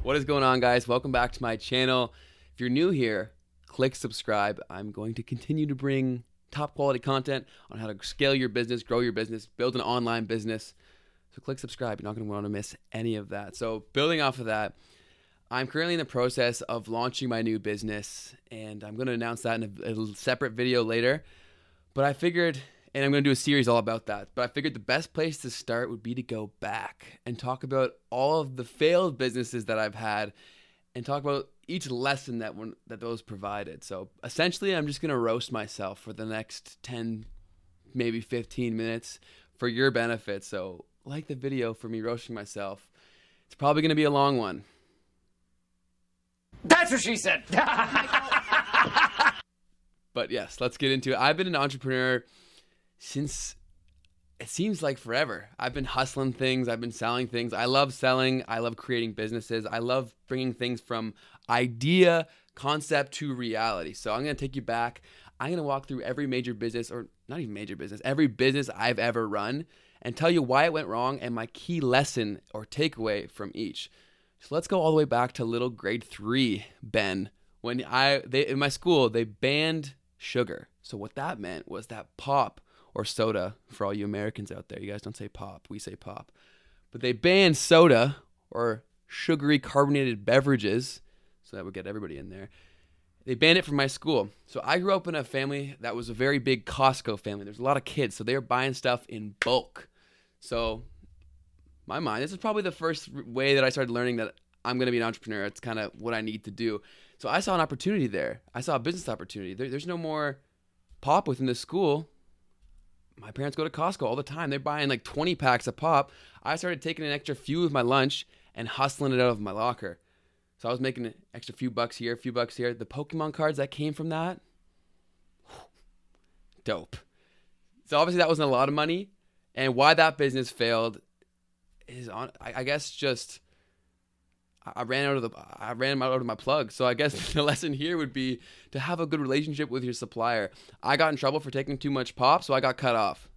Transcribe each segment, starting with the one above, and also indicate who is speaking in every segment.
Speaker 1: What is going on, guys? Welcome back to my channel. If you're new here, click subscribe. I'm going to continue to bring top quality content on how to scale your business, grow your business, build an online business. So click subscribe. You're not going to want to miss any of that. So building off of that, I'm currently in the process of launching my new business, and I'm going to announce that in a separate video later. But I figured, and I'm going to do a series all about that, but I figured the best place to start would be to go back and talk about all of the failed businesses that I've had and talk about each lesson that those provided. So essentially, I'm just going to roast myself for the next 10, maybe 15 minutes for your benefit. So like the video for me roasting myself. It's probably going to be a long one.
Speaker 2: That's what she said.
Speaker 1: But yes, let's get into it. I've been an entrepreneur since it seems like forever. I've been hustling things. I've been selling things. I love selling. I love creating businesses. I love bringing things from idea, concept to reality. So I'm going to take you back. I'm going to walk through every major business, or not even major business, every business I've ever run and tell you why it went wrong and my key lesson or takeaway from each. So let's go all the way back to little grade 3 Ben. When in my school, they banned sugar. So what that meant was that pop or soda, for all you Americans out there, you guys don't say pop, we say pop. But they banned soda or sugary carbonated beverages, so that would get everybody in there. They banned it from my school. So I grew up in a family that was a very big Costco family. There's a lot of kids, so they were buying stuff in bulk. So my mind, this is probably the first way that I started learning that I'm going to be an entrepreneur. It's kind of what I need to do. So I saw an opportunity there. I saw a business opportunity. There's no more pop within the school. My parents go to Costco all the time. They're buying like 20 packs of pop. I started taking an extra few with my lunch and hustling it out of my locker. So I was making an extra few bucks here, a few bucks here. The Pokemon cards that came from that, dope. So obviously that wasn't a lot of money. And why that business failed is I guess just I ran out of my plug. So I guess the lesson here would be to have a good relationship with your supplier. I got in trouble for taking too much pop, so I got cut off.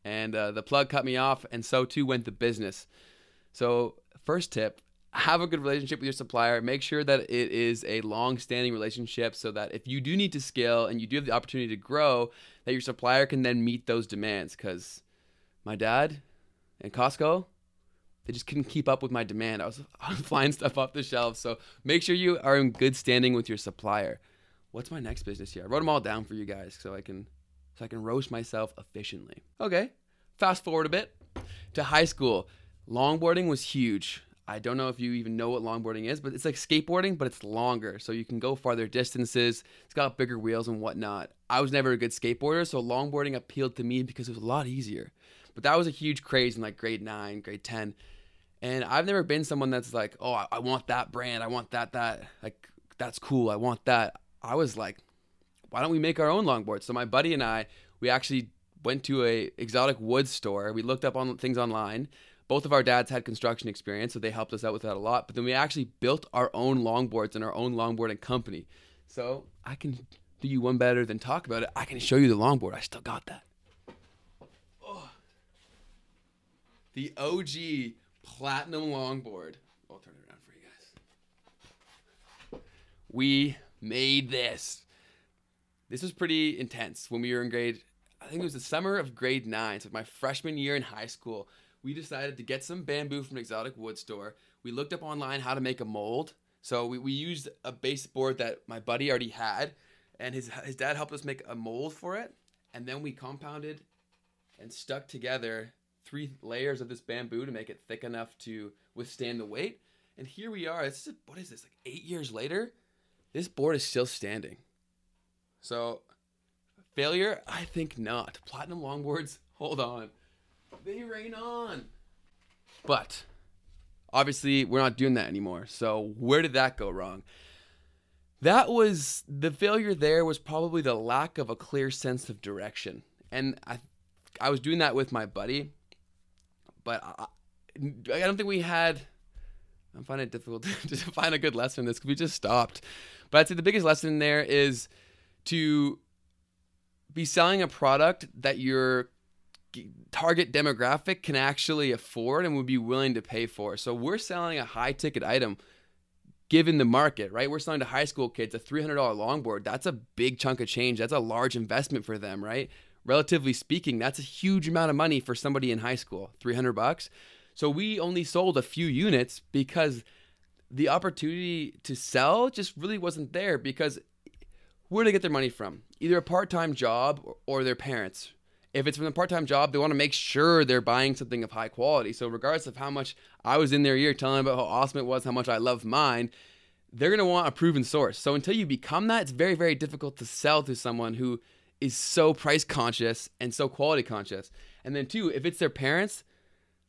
Speaker 1: And the plug cut me off, and so too went the business. So first tip, have a good relationship with your supplier. Make sure that it is a long-standing relationship so that if you do need to scale and you do have the opportunity to grow, that your supplier can then meet those demands. Because my dad and Costco, they just couldn't keep up with my demand. I was flying stuff off the shelves. So make sure you are in good standing with your supplier. What's my next business here? I wrote them all down for you guys so I can roast myself efficiently. Okay, fast forward a bit to high school. Longboarding was huge. I don't know if you even know what longboarding is, but it's like skateboarding, but it's longer. So you can go farther distances. It's got bigger wheels and whatnot. I was never a good skateboarder, so longboarding appealed to me because it was a lot easier. But that was a huge craze in like grade 9, grade 10. And I've never been someone that's like, oh, I want that brand. I want that. Like, that's cool. I want that. I was like, why don't we make our own longboard? So my buddy and I, we actually went to a exotic wood store. We looked up on things online. Both of our dads had construction experience, so they helped us out with that a lot. But then we actually built our own longboards and our own longboarding company. So I can do you one better than talk about it. I can show you the longboard. I still got that. Oh. The OG platinum longboard. I'll turn it around for you guys. We made this. This was pretty intense when we were in I think it was the summer of grade 9, so my freshman year in high school. We decided to get some bamboo from an exotic wood store. We looked up online how to make a mold. So we used a base board that my buddy already had, and his dad helped us make a mold for it. And then we compounded and stuck together 3 layers of this bamboo to make it thick enough to withstand the weight. And here we are. What is this, like 8 years later? This board is still standing. So failure? I think not. Platinum longboards, hold on. They rain on. But obviously we're not doing that anymore. So where did that go wrong? The failure there was probably the lack of a clear sense of direction. And I was doing that with my buddy, but I don't think we had, I'm finding it difficult to find a good lesson in this because we just stopped. But I'd say the biggest lesson there is to be selling a product that your target demographic can actually afford and would be willing to pay for. So we're selling a high ticket item given the market, right? We're selling to high school kids a $300 longboard. That's a big chunk of change. That's a large investment for them, right? Relatively speaking, that's a huge amount of money for somebody in high school, $300. So we only sold a few units because the opportunity to sell just really wasn't there, because where do they get their money from? Either a part-time job or their parents. If it's from a part-time job, they want to make sure they're buying something of high quality. So regardless of how much I was in their ear telling them about how awesome it was, how much I love mine, they're going to want a proven source. So until you become that, it's very, very difficult to sell to someone who is so price conscious and so quality conscious. And then two, if it's their parents,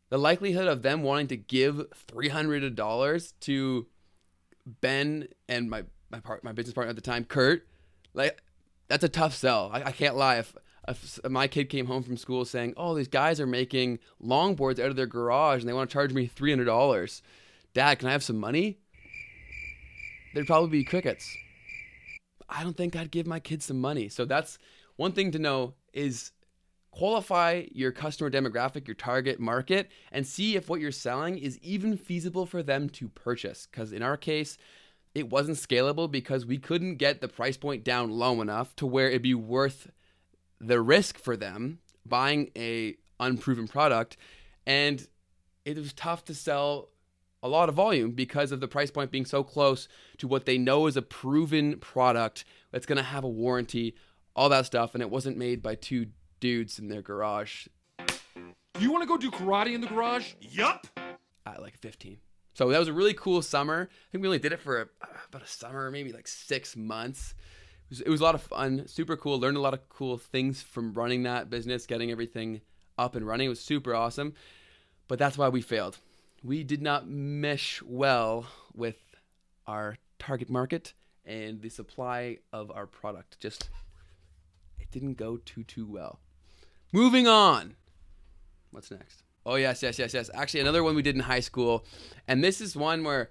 Speaker 1: the likelihood of them wanting to give $300 to Ben and my business partner at the time, Kurt, like, that's a tough sell. I can't lie. If my kid came home from school saying, oh, these guys are making longboards out of their garage and they want to charge me $300. Dad, can I have some money? There'd probably be crickets. I don't think I'd give my kids some money. So that's one thing to know, is qualify your customer demographic, your target market, and see if what you're selling is even feasible for them to purchase. Because in our case, it wasn't scalable because we couldn't get the price point down low enough to where it'd be worth the risk for them buying a unproven product. And it was tough to sell a lot of volume because of the price point being so close to what they know is a proven product that's going to have a warranty, all that stuff. And it wasn't made by two dudes in their garage.
Speaker 2: You want to go do karate in the garage? Yup.
Speaker 1: At like 15. So that was a really cool summer. I think we only did it for about a summer, maybe like 6 months. It was a lot of fun, super cool. Learned a lot of cool things from running that business, getting everything up and running. It was super awesome. But that's why we failed. We did not mesh well with our target market and the supply of our product. Just, it didn't go too well. Moving on. What's next? Oh, yes. Actually, another one we did in high school. And this is one where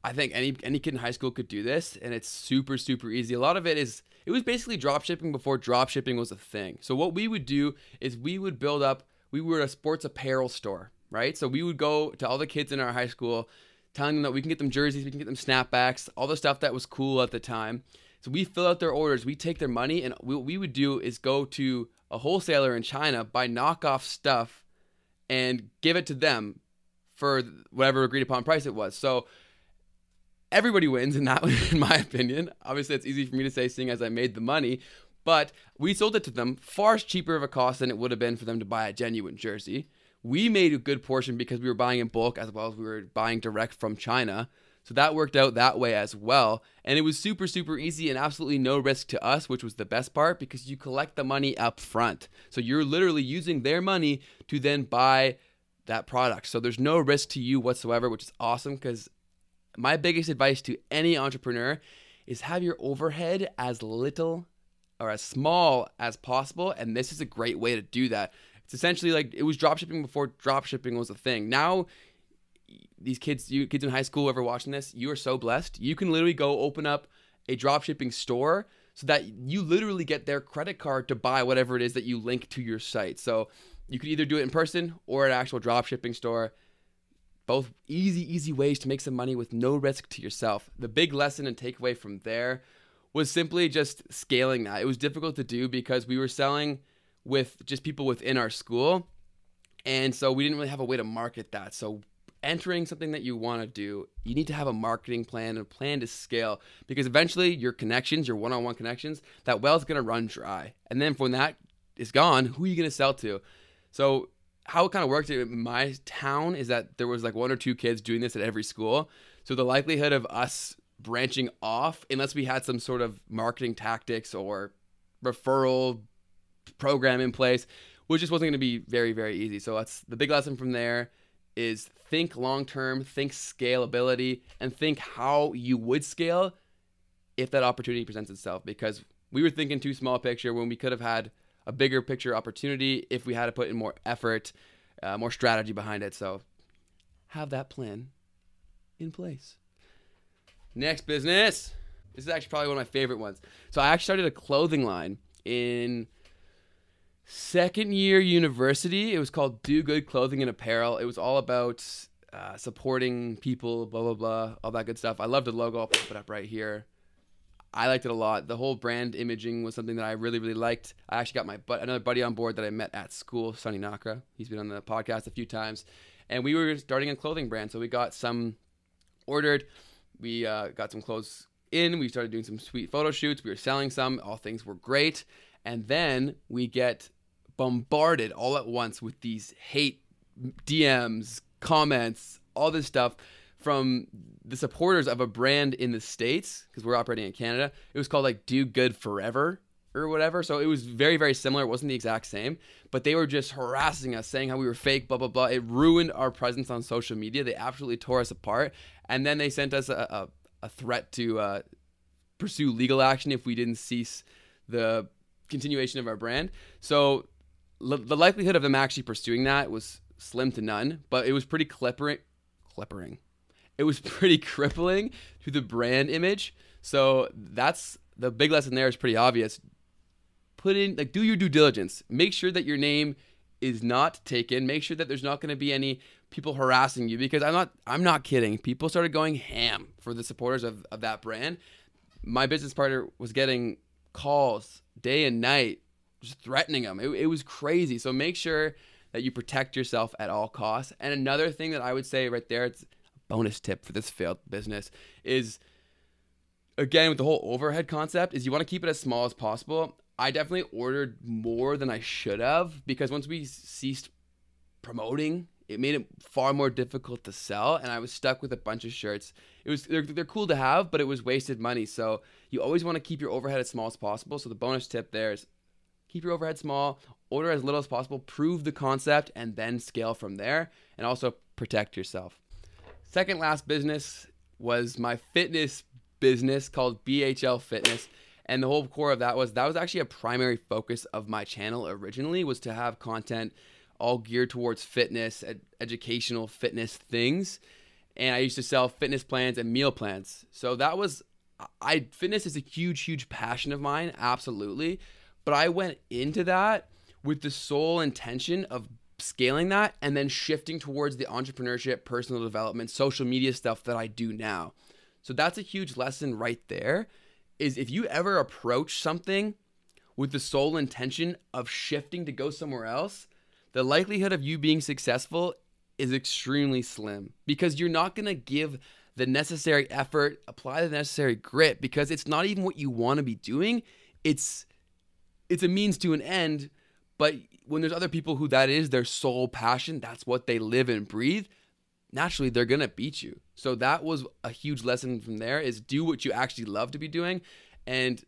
Speaker 1: I think any kid in high school could do this, and it's super, super easy. A lot of it was basically drop shipping before drop shipping was a thing. So what we would do is we were a sports apparel store, right? So we would go to all the kids in our high school, telling them that we can get them jerseys, we can get them snapbacks, all the stuff that was cool at the time. So we fill out their orders, we take their money, and what we would do is go to a wholesaler in China, buy knockoff stuff, and give it to them for whatever agreed upon price it was. So everybody wins in that, in my opinion. Obviously, it's easy for me to say, seeing as I made the money. But we sold it to them far cheaper of a cost than it would have been for them to buy a genuine jersey. We made a good portion because we were buying in bulk as well as we were buying direct from China. So that worked out that way as well. And it was super, super easy and absolutely no risk to us, which was the best part, because you collect the money up front. So you're literally using their money to then buy that product. So there's no risk to you whatsoever, which is awesome, because my biggest advice to any entrepreneur is have your overhead as little or as small as possible. And this is a great way to do that. It's essentially like it was dropshipping before dropshipping was a thing. Now, these kids, you kids in high school, ever watching this, you are so blessed. You can literally go open up a dropshipping store so that you literally get their credit card to buy whatever it is that you link to your site. So you could either do it in person or at an actual dropshipping store. Both easy ways to make some money with no risk to yourself. The big lesson and takeaway from there was simply just scaling that. It was difficult to do because we were selling with just people within our school. And so we didn't really have a way to market that. So entering something that you want to do, you need to have a marketing plan and a plan to scale, because eventually your connections, your one-on-one connections, that well's going to run dry. And then when that is gone, who are you going to sell to? So how it kind of worked in my town is that there was like 1 or 2 kids doing this at every school. So the likelihood of us branching off, unless we had some sort of marketing tactics or referral program in place, which just wasn't going to be very, very easy. So that's the big lesson from there, is think long-term, think scalability, and think how you would scale if that opportunity presents itself. Because we were thinking too small picture when we could have had a bigger picture opportunity if we had to put in more effort, more strategy behind it. So have that plan in place. Next business. This is actually probably one of my favorite ones. So I actually started a clothing line in second year university. It was called Do Good Clothing and Apparel. It was all about supporting people, blah, blah, blah, all that good stuff. I love the logo. I'll pop it up right here. I liked it a lot. The whole brand imaging was something that I really, really liked. I actually got another buddy on board that I met at school, Sonny Nakra. He's been on the podcast a few times. And we were starting a clothing brand. So we got some ordered. We got some clothes in. We started doing some sweet photo shoots. We were selling some. All things were great. And then we get bombarded all at once with these hate DMs, comments, all this stuff from the supporters of a brand in the States, because we're operating in Canada. It was called like Do Good Forever or whatever. So it was very, very similar. It wasn't the exact same, but they were just harassing us, saying how we were fake, blah, blah, blah. It ruined our presence on social media. They absolutely tore us apart. And then they sent us a threat to pursue legal action if we didn't cease the continuation of our brand. So the likelihood of them actually pursuing that was slim to none, but it was pretty clippering. It was pretty crippling to the brand image. So that's the big lesson there is pretty obvious. Do your due diligence. Make sure that your name is not taken. Make sure that there's not going to be any people harassing you, because I'm not kidding. People started going ham for the supporters of that brand. My business partner was getting calls day and night, just threatening them. It was crazy. So make sure that you protect yourself at all costs. And another thing that I would say right there, it's a bonus tip for this failed business, is, again, with the whole overhead concept, is you want to keep it as small as possible. I definitely ordered more than I should have, because once we ceased promoting, it made it far more difficult to sell, and I was stuck with a bunch of shirts. They're cool to have, but it was wasted money. So you always want to keep your overhead as small as possible. So the bonus tip there is keep your overhead small, order as little as possible, prove the concept, and then scale from there, and also protect yourself. Second last business was my fitness business called BHL Fitness. And the whole core of that was actually a primary focus of my channel originally, was to have content all geared towards fitness, educational fitness things. And I used to sell fitness plans and meal plans. So fitness is a huge, huge passion of mine, absolutely. But I went into that with the sole intention of scaling that and then shifting towards the entrepreneurship, personal development, social media stuff that I do now. So that's a huge lesson right there, is if you ever approach something with the sole intention of shifting to go somewhere else, the likelihood of you being successful is extremely slim, because you're not going to give the necessary effort, apply the necessary grit, because it's not even what you want to be doing. It's a means to an end. But when there's other people who that is their sole passion, that's what they live and breathe, naturally they're going to beat you. So that was a huge lesson from there, is do what you actually love to be doing. And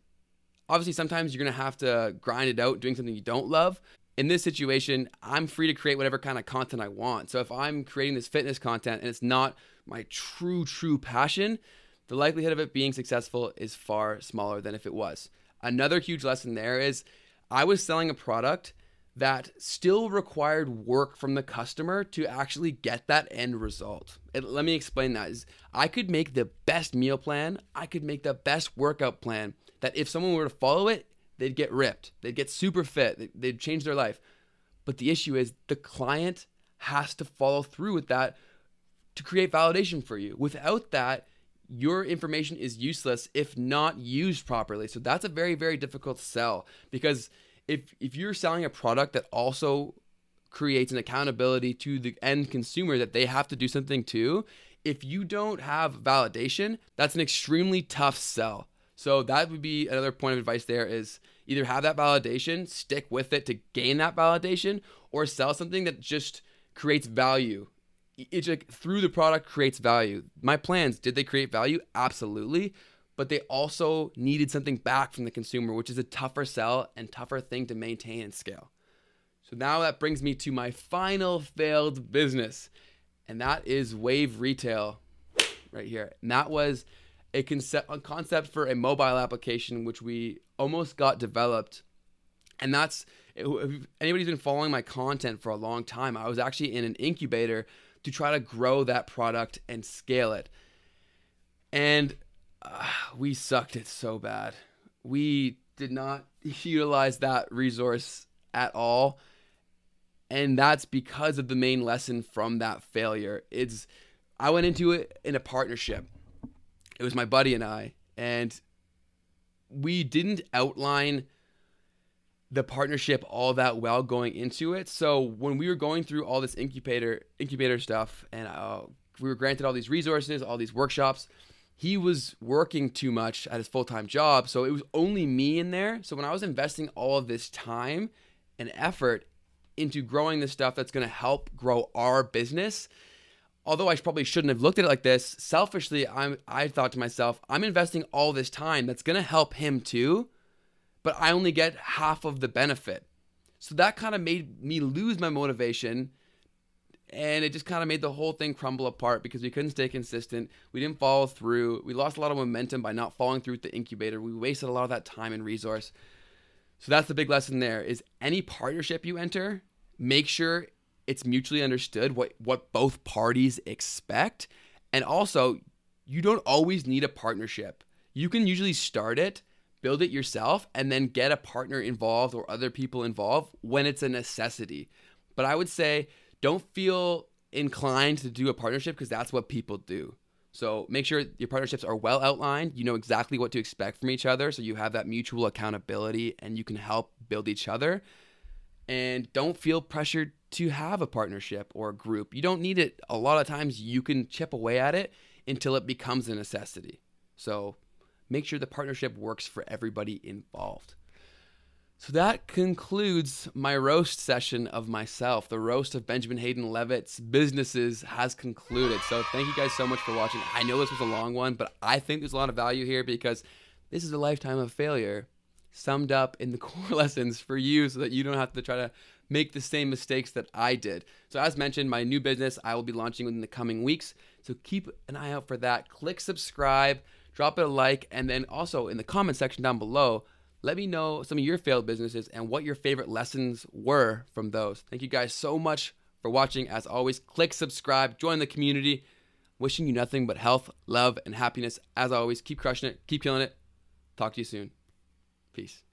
Speaker 1: obviously sometimes you're going to have to grind it out doing something you don't love. In this situation, I'm free to create whatever kind of content I want. So if I'm creating this fitness content and it's not my true passion, the likelihood of it being successful is far smaller than if it was. Another huge lesson there is I was selling a product that still required work from the customer to actually get that end result. Let me explain that. I could make the best meal plan, I could make the best workout plan, that if someone were to follow it, they'd get ripped, they'd get super fit, they'd change their life. But the issue is the client has to follow through with that to create validation for you. Without that, your information is useless if not used properly. So that's a very, very difficult sell, because if you're selling a product that also creates an accountability to the end consumer that they have to do something too, if you don't have validation, that's an extremely tough sell. So that would be another point of advice there, is either have that validation, stick with it to gain that validation, or sell something that just creates value. It's like through the product creates value. My plans, did they create value? Absolutely. But they also needed something back from the consumer, which is a tougher sell and tougher thing to maintain and scale. So now that brings me to my final failed business, and that is Wave Retail right here. And that was a concept for a mobile application, which we almost got developed. And that's, if anybody's been following my content for a long time, I was actually in an incubator to try to grow that product and scale it. And we sucked it so bad. We did not utilize that resource at all. And that's because of the main lesson from that failure. I went into it in a partnership. It was my buddy and I, and we didn't outline the partnership all that well going into it. So when we were going through all this incubator stuff, and we were granted all these resources, all these workshops, he was working too much at his full-time job. So it was only me in there. So when I was investing all of this time and effort into growing this stuff that's going to help grow our business, although I probably shouldn't have looked at it like this, selfishly, I thought to myself, I'm investing all this time that's going to help him too, but I only get half of the benefit. So that kind of made me lose my motivation, and it just kind of made the whole thing crumble apart because we couldn't stay consistent. We didn't follow through. We lost a lot of momentum by not following through with the incubator. We wasted a lot of that time and resource. So that's the big lesson there, is any partnership you enter, make sure it's mutually understood what both parties expect. And also, you don't always need a partnership. You can usually start it, build it yourself, and then get a partner involved or other people involved when it's a necessity. But I would say don't feel inclined to do a partnership because that's what people do. So make sure your partnerships are well outlined. You know exactly what to expect from each other, so you have that mutual accountability and you can help build each other. And don't feel pressured to have a partnership or a group. You don't need it. A lot of times you can chip away at it until it becomes a necessity. So make sure the partnership works for everybody involved. So that concludes my roast session of myself. The roast of Benjamin Hayden Levitt's businesses has concluded. So thank you guys so much for watching. I know this was a long one, but I think there's a lot of value here because this is a lifetime of failure summed up in the core lessons for you so that you don't have to try to make the same mistakes that I did. So as mentioned, my new business I will be launching in the coming weeks. So keep an eye out for that. Click subscribe, drop it a like, and then also in the comment section down below, let me know some of your failed businesses and what your favorite lessons were from those. Thank you guys so much for watching. As always, click subscribe, join the community. Wishing you nothing but health, love, and happiness. As always, keep crushing it, keep killing it. Talk to you soon. Peace.